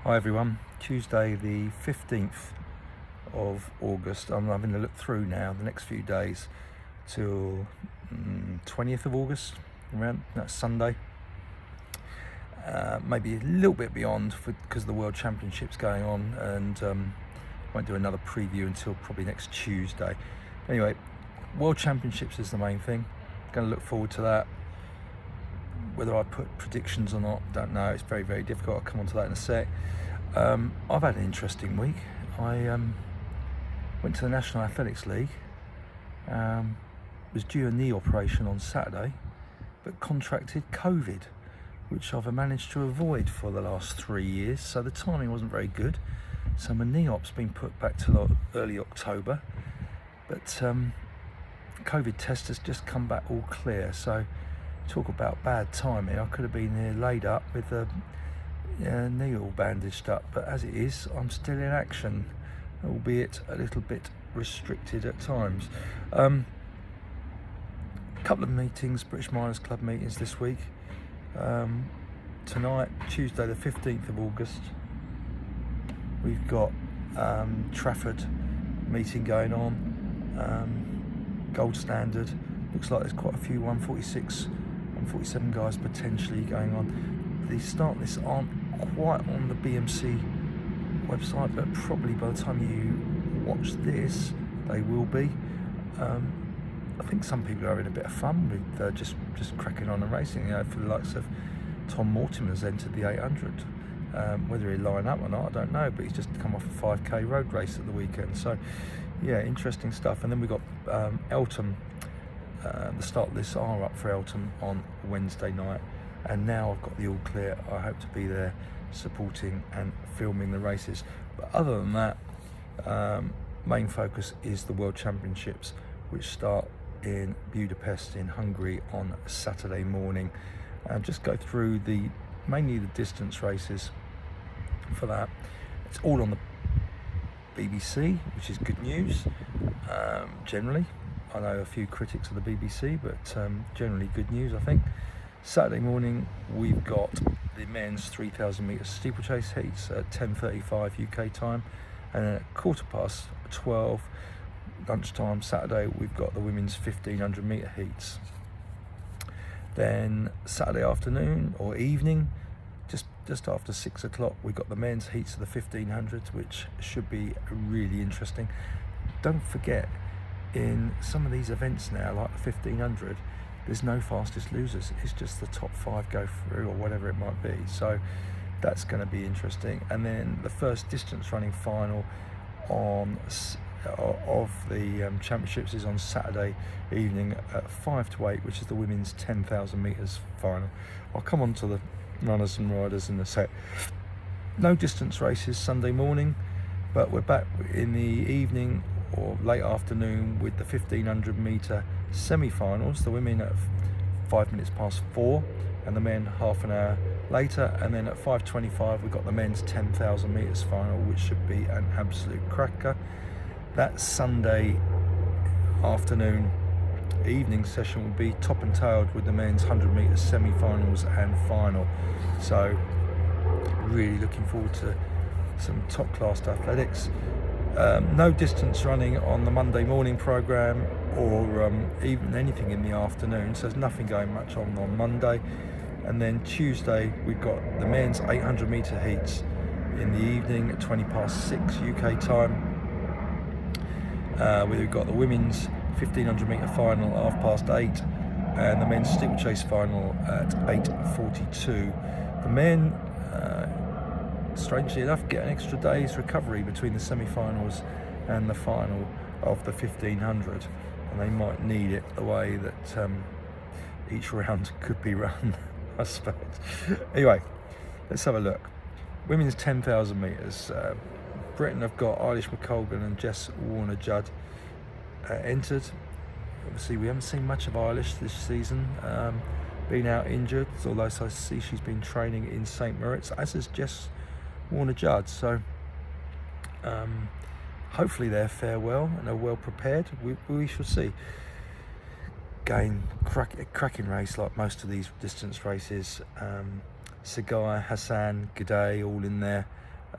Hi everyone, Tuesday the 15th of August. I'm having a look through now the next few days till 20th of August, around that's Sunday. Maybe a little bit beyond because the World Championships going on, and won't do another preview until probably next Tuesday. Anyway, World Championships is the main thing. Going to look forward to that. Whether I put predictions or not, don't know. It's very, very difficult. I'll come on to that in a sec. I've had an interesting week. I went to the National Athletics League. Was due a knee operation on Saturday, but contracted COVID, which I've managed to avoid for the last 3 years. So the timing wasn't very good. So my knee op's been put back to early October. But COVID test has just come back all clear. So talk about bad timing. I could have been here laid up with the knee all bandaged up, but as it is, I'm still in action, albeit a little bit restricted at times. Couple of meetings, British Miners Club meetings this week. Tonight, Tuesday the 15th of August, we've got Trafford meeting going on, Gold Standard. Looks like there's quite a few 146, 147 guys potentially going on. The start lists aren't quite on the BMC website, but probably by the time you watch this, they will be. I think some people are having a bit of fun with just cracking on and racing. You know, for the likes of Tom Mortimer's entered the 800. Whether he'll line up or not, I don't know, but he's just come off a 5k road race at the weekend. So, yeah, interesting stuff. And then we've got Eltham. The start lists are up for Eltham on Wednesday night, and now I've got the all clear. I hope to be there supporting and filming the races. But other than that, main focus is the World Championships, which start in Budapest in Hungary on Saturday morning. And just go through mainly the distance races for that. It's all on the BBC, which is good news. Generally, I know a few critics of the BBC, but generally good news, I think. Saturday morning, we've got the men's 3,000 metre steeplechase heats at 10:35 UK time, and then at 12:15 lunchtime Saturday, we've got the women's 1,500 metre heats. Then Saturday afternoon or evening, just after 6 o'clock, we've got the men's heats of the 1,500s, which should be really interesting. Don't forget, in some of these events now, like the 1,500, there's no fastest losers. It's just the top 5 go through, or whatever it might be. So that's going to be interesting. And then the first distance running final of the championships is on Saturday evening at 5 to 8, which is the women's 10,000 metres final. I'll come on to the runners and riders in a sec. No distance races Sunday morning, but we're back in the evening or late afternoon with the 1,500 metre semi-finals. The women at 4:05, and the men half an hour later. And then at 5:25 we've got the men's 10,000 metres final, which should be an absolute cracker. That Sunday afternoon evening session will be top and tailed with the men's 100 metre semi-finals and final. So really looking forward to some top class athletics. No distance running on the Monday morning programme, or even anything in the afternoon, so there's nothing going much on Monday. And then Tuesday we've got the men's 800 metre heats in the evening at 6:20 UK time. We've got the women's 1,500 metre final at 8:30, and the men's steeplechase final at 8:42. The men, strangely enough, get an extra day's recovery between the semi-finals and the final of the 1,500, and they might need it the way that each round could be run, I suspect. Anyway, let's have a look. Women's 10,000 metres. Britain have got Eilish McColgan and Jess Warner-Judd entered. Obviously, we haven't seen much of Eilish this season, being out injured, although I see she's been training in St Moritz, as is Jess Warner-Judd. So hopefully they're farewell and are well prepared. We shall see. Again, cracking race like most of these distance races. Sagai, Hassan, G'day, all in there.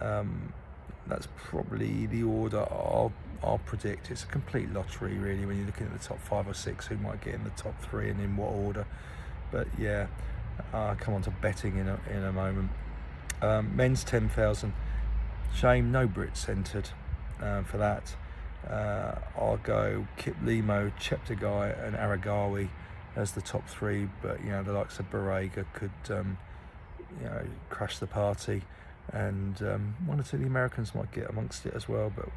That's probably the order I'll predict. It's a complete lottery, really, when you're looking at the top 5 or 6 who might get in the top 3 and in what order. But yeah, I'll come on to betting in a moment. Men's 10,000. Shame no Brits entered for that. I'll go Kiplimo, Cheptegei and Aragawi as the top 3, but the likes of Barega could crash the party, and 1 or 2 of the Americans might get amongst it as well, but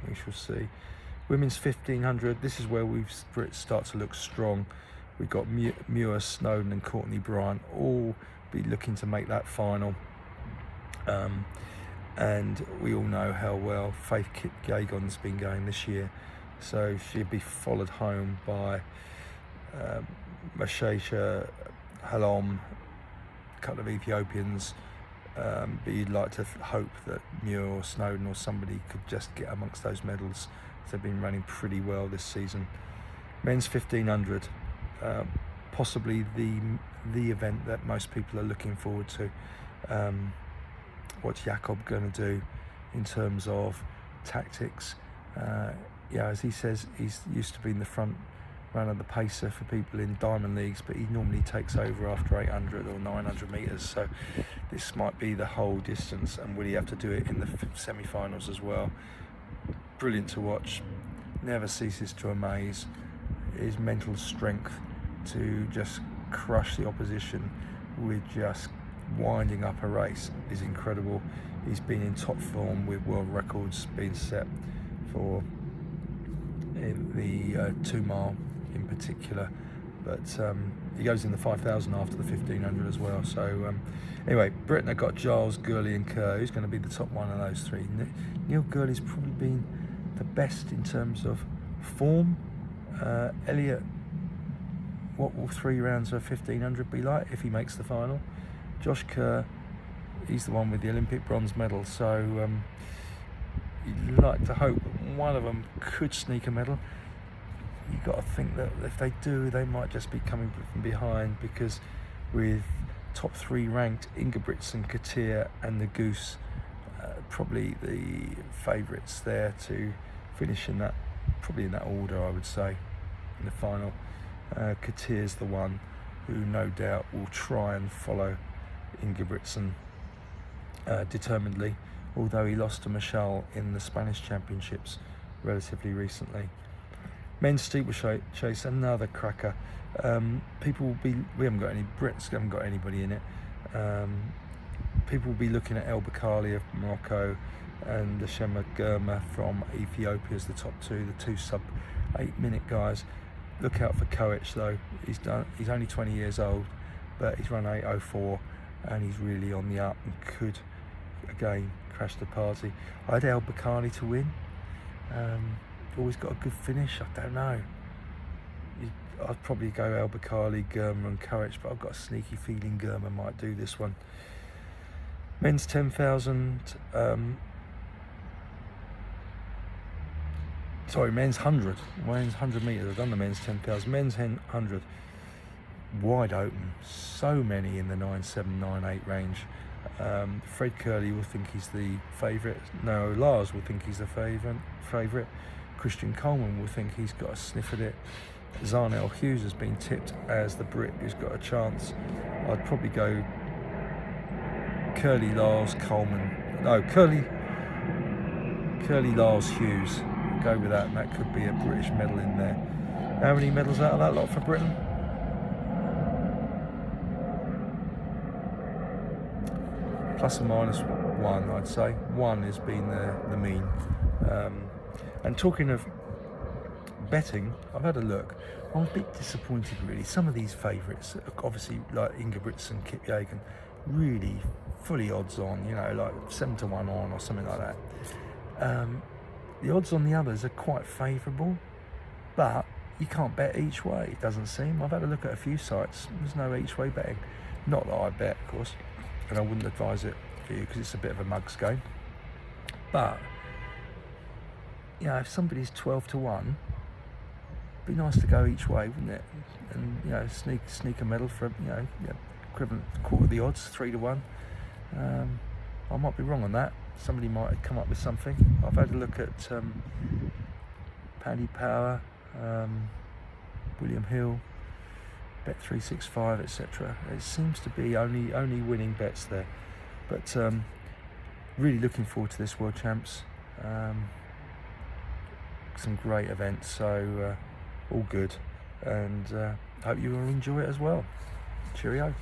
we shall see. Women's 1500, this is where Brits start to look strong. We've got Muir, Snowden and Courtney Bryant all be looking to make that final. And we all know how well Faith Kipyegon's been going this year, so she'll be followed home by Mashesha Halom, a couple of Ethiopians, but you'd like to hope that Muir or Snowden or somebody could just get amongst those medals. They've been running pretty well this season. Men's 1500, possibly the event that most people are looking forward to. What's Jakob going to do in terms of tactics? As he says, he's used to being the front runner, the pacer for people in diamond leagues, but he normally takes over after 800 or 900 metres, so this might be the whole distance, and will he have to do it in the semi-finals as well? Brilliant to watch, never ceases to amaze. His mental strength to just crush the opposition with just winding up a race is incredible. He's been in top form with world records being set for the 2 mile in particular, but he goes in the 5,000 after the 1,500 as well. So anyway, Britain have got Giles, Gurley and Kerr. Who's going to be the top one of those 3? Neil Gurley's probably been the best in terms of form. Elliot, what will 3 rounds of 1,500 be like if he makes the final? Josh Kerr, he's the one with the Olympic bronze medal, so you'd like to hope one of them could sneak a medal. You've got to think that if they do, they might just be coming from behind, because with top 3 ranked, Ingebrigtsen, Katir and the Goose, probably the favourites there to finish in that, probably in that order, I would say, in the final. Katir's the one who no doubt will try and follow Ingebrigtsen determinedly, although he lost to Michel in the Spanish Championships relatively recently. Men's steeplechase, another cracker. We haven't got any Brits, haven't got anybody in it. People will be looking at El Bakkali of Morocco and the Shema Girma from Ethiopia as the top 2, the 2 sub-8 minute guys. Look out for Koech though. He's only 20 years old, but he's run 8:04 and he's really on the up and could again crash the party. I had El Bakkali to win. Always got a good finish. I don't know. I'd probably go El Bakkali, Girma and Koech, but I've got a sneaky feeling Girma might do this one. Men's 10,000. Men's 100. Men's 100 metres. I've done the men's 10,000. Men's 100. Wide open. So many in the 9.7, 9.8 range. Fred Curley will think he's the favourite. No, Lars will think he's the favourite. Christian Coleman will think he's got a sniff at it. Zarnell Hughes has been tipped as the Brit who's got a chance. I'd probably go Curley, Lars, Coleman. No, Curley, Lars, Hughes. Go with that, and that could be a British medal in there. How many medals out of that lot for Britain? Plus or minus 1, I'd say. 1 has been the mean. And talking of betting, I've had a look. I'm a bit disappointed, really. Some of these favourites, obviously, like Ingebrigtsen, Kipyegon, really fully odds on, like 7-1 on or something like that. The odds on the others are quite favourable, but you can't bet each way, it doesn't seem. I've had a look at a few sites. There's no each way betting. Not that I bet, of course, and I wouldn't advise it for you because it's a bit of a mugs game. But if somebody's 12-1, it'd be nice to go each way, wouldn't it? And sneak a medal for equivalent quarter of the odds, 3-1. I might be wrong on that. somebody might have come up with something. I've had a look at Paddy Power, William Hill, Bet365, etc. It seems to be only winning bets there, but really looking forward to this World Champs. Some great events, so all good, and hope you will enjoy it as well. Cheerio.